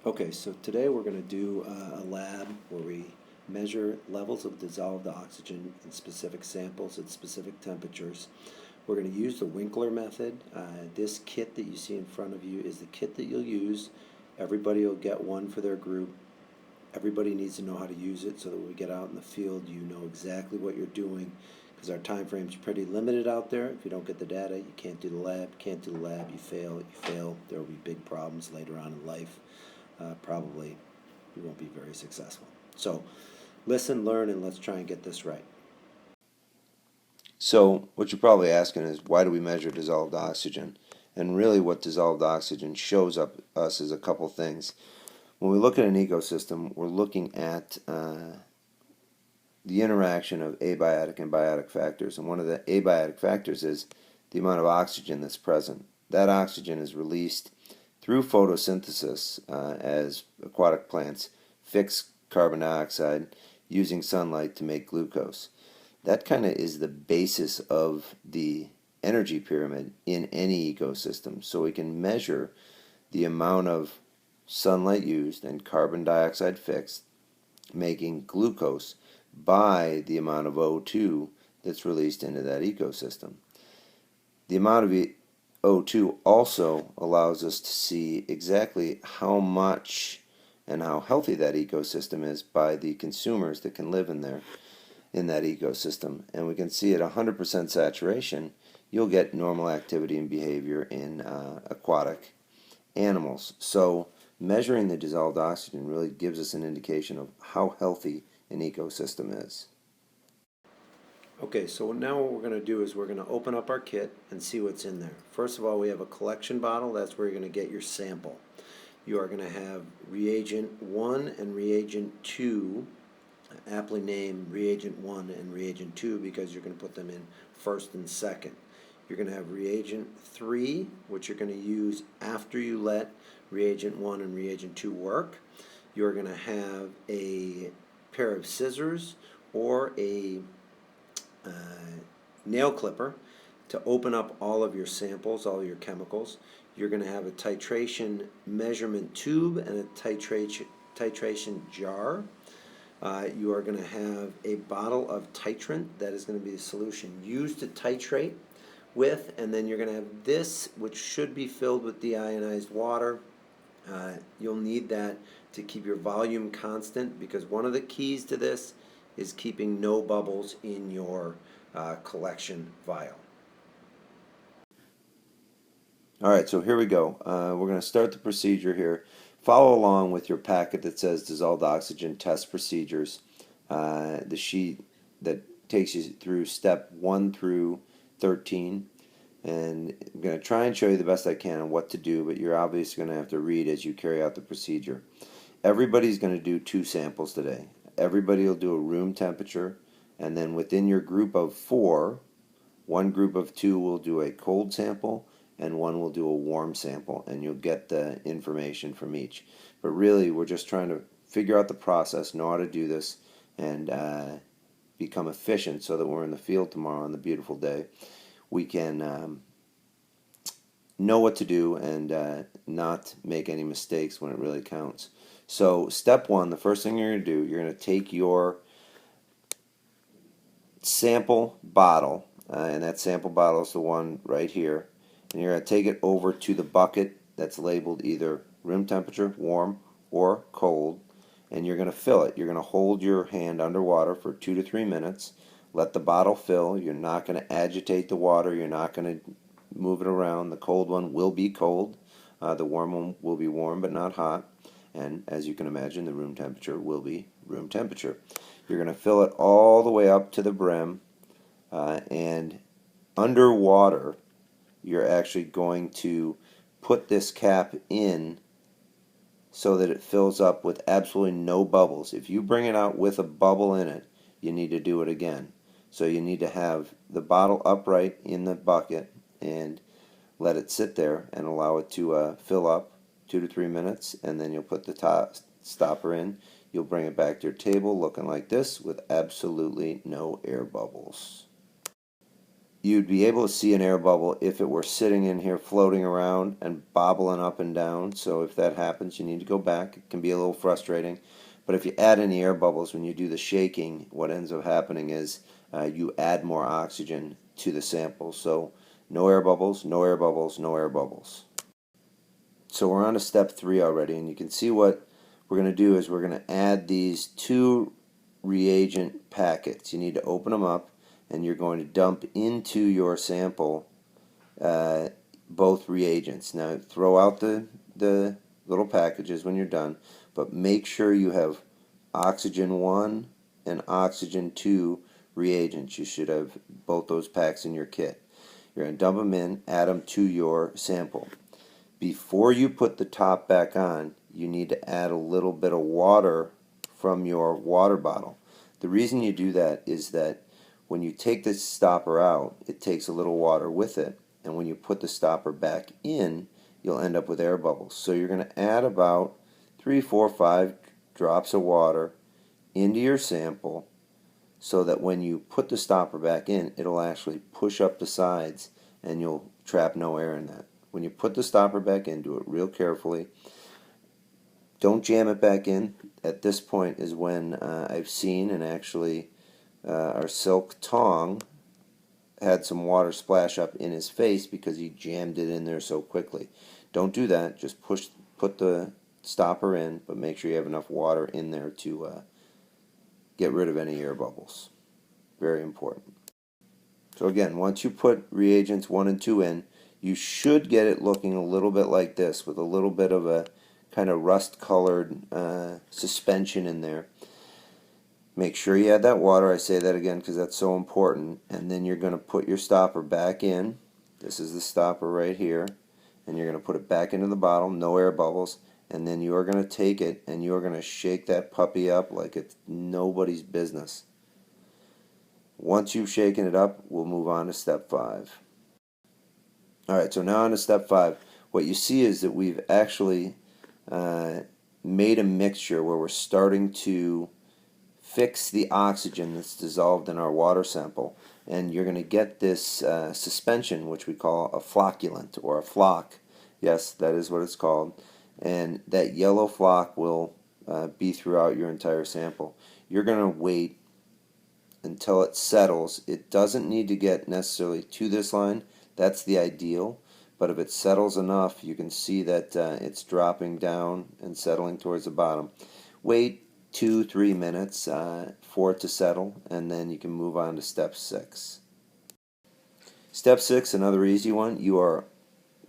Okay, so today we're going to do a lab where we measure levels of dissolved oxygen in specific samples at specific temperatures. We're going to use the Winkler method. This kit that you see in front of you is the kit that you'll use. Everybody will get one for their group. Everybody needs to know how to use it so that when we get out in the field you know exactly what you're doing, because our time frame is pretty limited out there. If you don't get the data, you can't do the lab. Can't do the lab, you fail. There will be big problems later on in life. Probably you won't be very successful. So listen, learn, and let's try and get this right. So what you're probably asking is, why do we measure dissolved oxygen? And really what dissolved oxygen shows up us is a couple things. When we look at an ecosystem, we're looking at the interaction of abiotic and biotic factors. And one of the abiotic factors is the amount of oxygen that's present. That oxygen is released through photosynthesis as aquatic plants fix carbon dioxide using sunlight to make glucose. That kind of is the basis of the energy pyramid in any ecosystem. So we can measure the amount of sunlight used and carbon dioxide fixed, making glucose, by the amount of O2 that's released into that ecosystem. The amount of O2 also allows us to see exactly how much and how healthy that ecosystem is by the consumers that can live in there, in that ecosystem. And we can see at 100% saturation, you'll get normal activity and behavior in aquatic animals. So measuring the dissolved oxygen really gives us an indication of how healthy an ecosystem is. Okay, so now what we're going to do is we're going to open up our kit and see what's in there. First of all, we have a collection bottle. That's where you're going to get your sample. You are going to have reagent 1 and reagent 2, aptly named reagent 1 and reagent 2 because you're going to put them in first and second. You're going to have reagent 3, which you're going to use after you let reagent 1 and reagent 2 work. You're going to have a pair of scissors or a nail clipper to open up all of your samples, all your chemicals. You're going to have a titration measurement tube and a titration jar. You are going to have a bottle of titrant. That is going to be the solution used to titrate with, and then you're going to have this, which should be filled with deionized water. You'll need that to keep your volume constant, because one of the keys to this is keeping no bubbles in your collection vial. All right, so here we go. We're going to start the procedure here. Follow along with your packet that says dissolved oxygen test procedures, the sheet that takes you through step 1 through 13. And I'm going to try and show you the best I can on what to do, but you're obviously going to have to read as you carry out the procedure. Everybody's going to do 2 samples today. Everybody will do a room temperature, and then within your group of 4, one group of 2 will do a cold sample, and one will do a warm sample, and you'll get the information from each. But really, we're just trying to figure out the process, know how to do this, and become efficient so that when we're in the field tomorrow on the beautiful day, we can know what to do and not make any mistakes when it really counts. So step 1, the first thing you're going to do, you're going to take your sample bottle, and that sample bottle is the one right here, and you're going to take it over to the bucket that's labeled either room temperature, warm, or cold, and you're going to fill it. You're going to hold your hand underwater for 2 to 3 minutes, let the bottle fill. You're not going to agitate the water, you're not going to move it around. The cold one will be cold, the warm one will be warm but not hot, and as you can imagine, the room temperature will be room temperature. You're going to fill it all the way up to the brim, and underwater you're actually going to put this cap in so that it fills up with absolutely no bubbles. If you bring it out with a bubble in it, you need to do it again. So you need to have the bottle upright in the bucket and let it sit there and allow it to fill up 2 to 3 minutes, and then you'll put the stopper in. You'll bring it back to your table looking like this with absolutely no air bubbles. you'd be able to see an air bubble if it were sitting in here floating around and bobbling up and down. So if that happens, you need to go back. It can be a little frustrating. But if you add any air bubbles when you do the shaking, what ends up happening is you add more oxygen to the sample. So no air bubbles, no air bubbles, no air bubbles. So we're on to step 3 already, and you can see what we're going to do is we're going to add these 2 reagent packets. You need to open them up, and you're going to dump into your sample both reagents. Now throw out the little packages when you're done, but make sure you have oxygen 1 and oxygen 2 reagents. You should have both those packs in your kit. You're going to dump them in, add them to your sample. Before you put the top back on, you need to add a little bit of water from your water bottle. The reason you do that is that when you take this stopper out, it takes a little water with it, and when you put the stopper back in, you'll end up with air bubbles. So you're going to add about 3, 4, 5 drops of water into your sample so that when you put the stopper back in, it'll actually push up the sides and you'll trap no air in that. When you put the stopper back in, do it real carefully. Don't jam it back in. At this point is when I've seen, and actually our silk Tong had some water splash up in his face because he jammed it in there so quickly. Don't do that. Just put the stopper in, but make sure you have enough water in there to get rid of any air bubbles. Very important. So again, once you put reagents 1 and 2 in, you should get it looking a little bit like this, with a little bit of a kind of rust-colored suspension in there. Make sure you add that water. I say that again because that's so important. And then you're going to put your stopper back in. This is the stopper right here. And you're going to put it back into the bottle, no air bubbles. And then you are going to take it and you are going to shake that puppy up like it's nobody's business. Once you've shaken it up, we'll move on to step 5. Alright, so now on to step 5. What you see is that we've actually made a mixture where we're starting to fix the oxygen that's dissolved in our water sample, and you're going to get this suspension, which we call a flocculant or a flock. Yes, that is what it's called. And that yellow flock will be throughout your entire sample. You're going to wait until it settles. It doesn't need to get necessarily to this line. That's the ideal. But if it settles enough, you can see that it's dropping down and settling towards the bottom. Wait 2-3 minutes for it to settle, and then you can move on to step 6. Step 6, another easy one. You are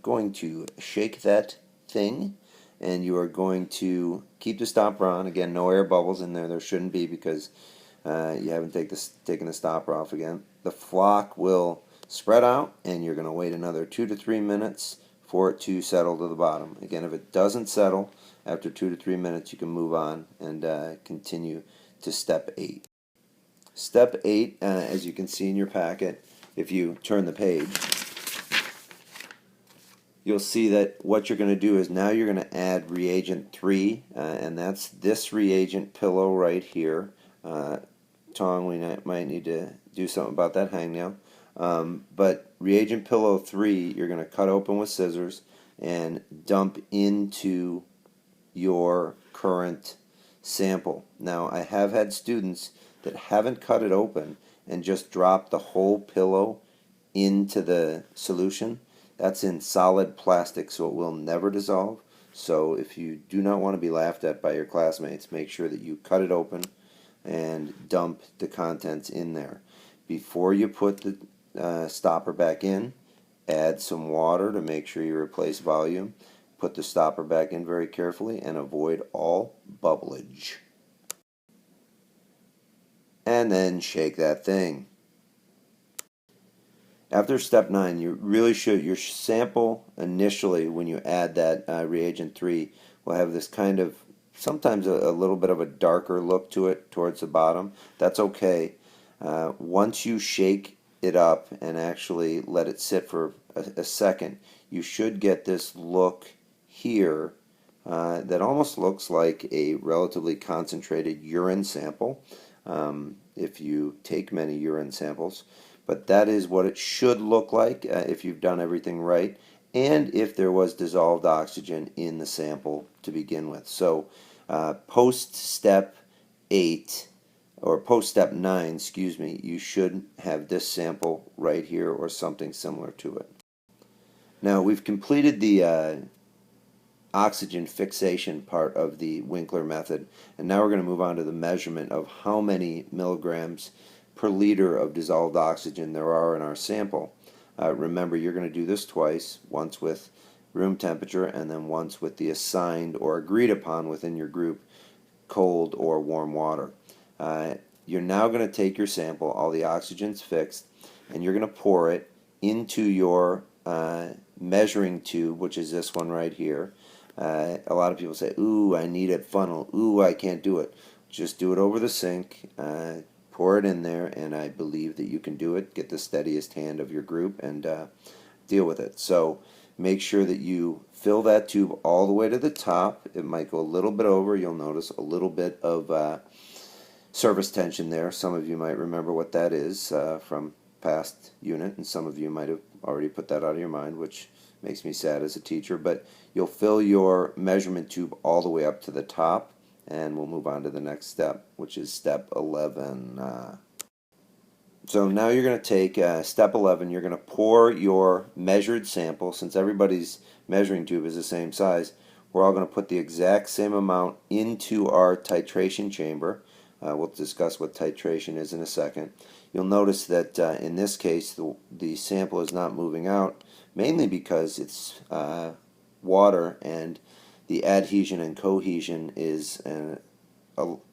going to shake that thing, and you are going to keep the stopper on. Again, no air bubbles in there. There shouldn't be because you haven't taken the stopper off again. The flock will spread out, and you're going to wait another 2 to 3 minutes for it to settle to the bottom. Again, if it doesn't settle after 2 to 3 minutes, you can move on and continue to step 8. Step 8, as you can see in your packet, if you turn the page, you'll see that what you're going to do is now you're going to add reagent 3, and that's this reagent pillow right here. Tong, we might need to do something about that hangnail. But reagent pillow 3, you're going to cut open with scissors and dump into your current sample. Now, I have had students that haven't cut it open and just dropped the whole pillow into the solution. That's in solid plastic, so it will never dissolve. So if you do not want to be laughed at by your classmates, make sure that you cut it open and dump the contents in there. Before you put the stopper back in, add some water to make sure you replace volume. Put the stopper back in very carefully and avoid all bubblage. And then shake that thing. After step 9, you really should, your sample initially when you add that reagent 3 will have this kind of, sometimes a little bit of a darker look to it towards the bottom. That's okay. Once you shake it up and actually let it sit for a second, you should get this look here that almost looks like a relatively concentrated urine sample if you take many urine samples. but that is what it should look like if you've done everything right, and if there was dissolved oxygen in the sample to begin with. So post step 8 or post step 9, excuse me, you should have this sample right here or something similar to it. Now we've completed the oxygen fixation part of the Winkler method, and now we're going to move on to the measurement of how many milligrams per liter of dissolved oxygen there are in our sample. Remember, you're going to do this twice, once with room temperature and then once with the assigned or agreed upon within your group cold or warm water. You're now going to take your sample, all the oxygen's fixed, and you're going to pour it into your measuring tube, which is this one right here. A lot of people say, ooh, I need it funnel, ooh, I can't do it. Just do it over the sink, pour it in there, and I believe that you can do it. Get the steadiest hand of your group and deal with it. So make sure that you fill that tube all the way to the top. It might go a little bit over. You'll notice a little bit of surface tension there. Some of you might remember what that is from past unit, and some of you might have already put that out of your mind, which makes me sad as a teacher. But you'll fill your measurement tube all the way up to the top, and we'll move on to the next step, which is step 11. So now you're going to take step 11, you're going to pour your measured sample. Since everybody's measuring tube is the same size, we're all going to put the exact same amount into our titration chamber. We'll discuss what titration is in a second. You'll notice that in this case the sample is not moving out, mainly because it's water, and the adhesion and cohesion is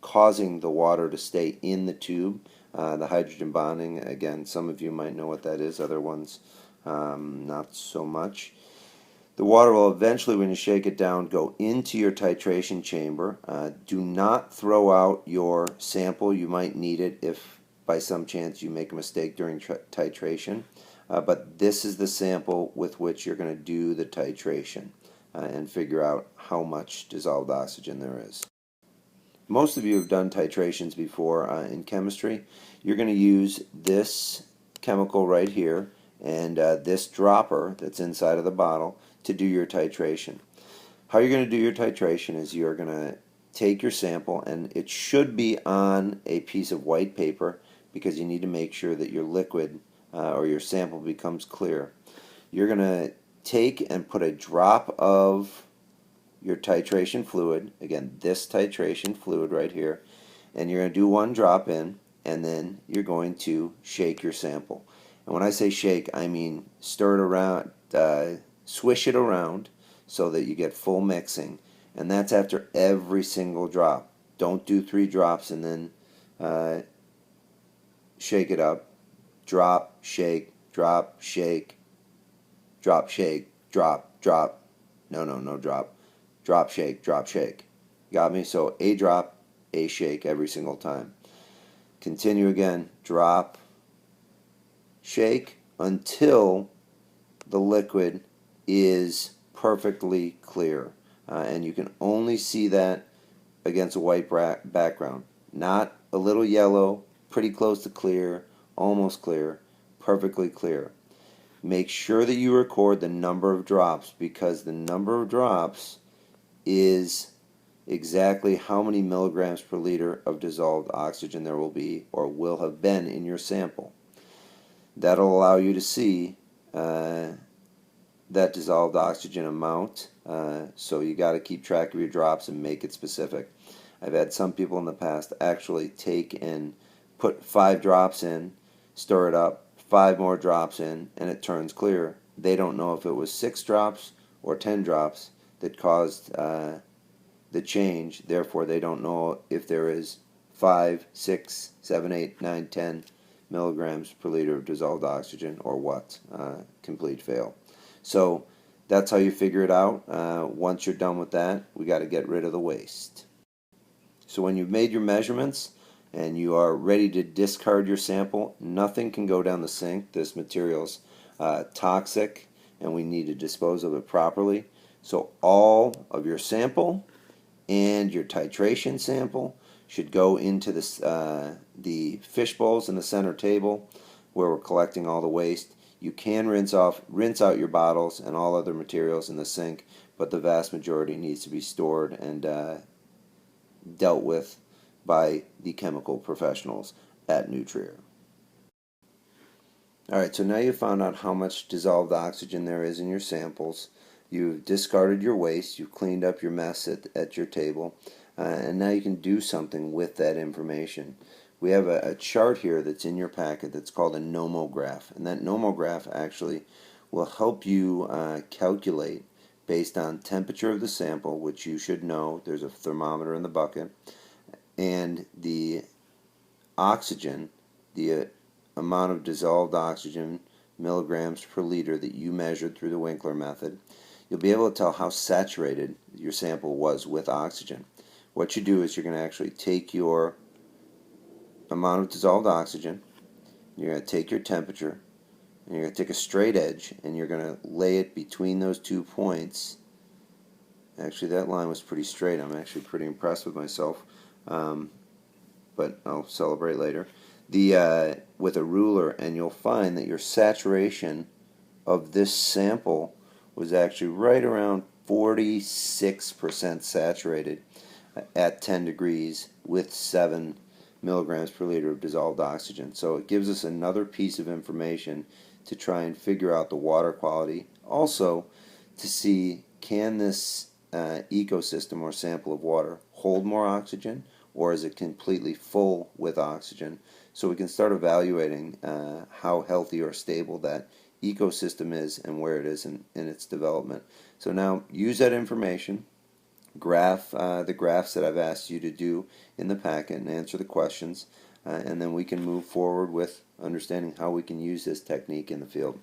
causing the water to stay in the tube. The hydrogen bonding, again, some of you might know what that is, other ones not so much. The water will eventually, when you shake it down, go into your titration chamber. Do not throw out your sample. You might need it if by some chance you make a mistake during titration. But this is the sample with which you're going to do the titration and figure out how much dissolved oxygen there is. Most of you have done titrations before in chemistry. You're going to use this chemical right here and this dropper that's inside of the bottle to do your titration. How you're going to do your titration is you're going to take your sample, and it should be on a piece of white paper because you need to make sure that your liquid or your sample becomes clear. You're going to take and put a drop of your titration fluid, again this titration fluid right here, and you're going to do one drop in, and then you're going to shake your sample. And when I say shake, I mean stir it around, swish it around so that you get full mixing, and that's after every single drop. Don't do 3 drops and then shake it up. Drop, shake, drop, shake, drop, shake, drop, drop. No drop. Drop, shake, drop, shake. Got me? So a drop, a shake every single time. Continue again. Drop, shake until the liquid is perfectly clear. And you can only see that against a white background. Not a little yellow, pretty close to clear, almost clear, perfectly clear. Make sure that you record the number of drops, because the number of drops is exactly how many milligrams per liter of dissolved oxygen there will be or will have been in your sample. That'll allow you to see that dissolved oxygen amount, so you got to keep track of your drops and make it specific. I've had some people in the past actually take and put 5 drops in, stir it up, 5 more drops in, and it turns clear. They don't know if it was 6 drops or 10 drops that caused the change. Therefore, they don't know if there is 5, 6, 7, 8, 9, 10 milligrams per liter of dissolved oxygen or what. Complete fail. So that's how you figure it out. Once you're done with that, we got to get rid of the waste. So when you've made your measurements and you are ready to discard your sample, nothing can go down the sink. This material's toxic and we need to dispose of it properly. So all of your sample and your titration sample should go into the fish bowls in the center table. where we're collecting all the waste. You can rinse out your bottles and all other materials in the sink, but the vast majority needs to be stored and dealt with by the chemical professionals at Nutrier. Alright, so now you've found out how much dissolved oxygen there is in your samples. You've discarded your waste, you've cleaned up your mess at your table, and now you can do something with that information. We have a chart here that's in your packet that's called a nomograph, and that nomograph actually will help you calculate based on temperature of the sample, which you should know, there's a thermometer in the bucket, and the oxygen, the amount of dissolved oxygen, milligrams per liter, that you measured through the Winkler method. You'll be able to tell how saturated your sample was with oxygen. What you do is you're going to actually take your amount of dissolved oxygen, you're going to take your temperature, and you're going to take a straight edge and you're going to lay it between those 2 points. Actually, that line was pretty straight. I'm actually pretty impressed with myself, but I'll celebrate later. With a ruler, and you'll find that your saturation of this sample was actually right around 46% saturated at 10 degrees with 7 milligrams per liter of dissolved oxygen. So it gives us another piece of information to try and figure out the water quality. Also, to see, can this ecosystem or sample of water hold more oxygen, or is it completely full with oxygen? So we can start evaluating how healthy or stable that ecosystem is and where it is in its development. So now use that information, graph the graphs that I've asked you to do in the packet, and answer the questions, and then we can move forward with understanding how we can use this technique in the field.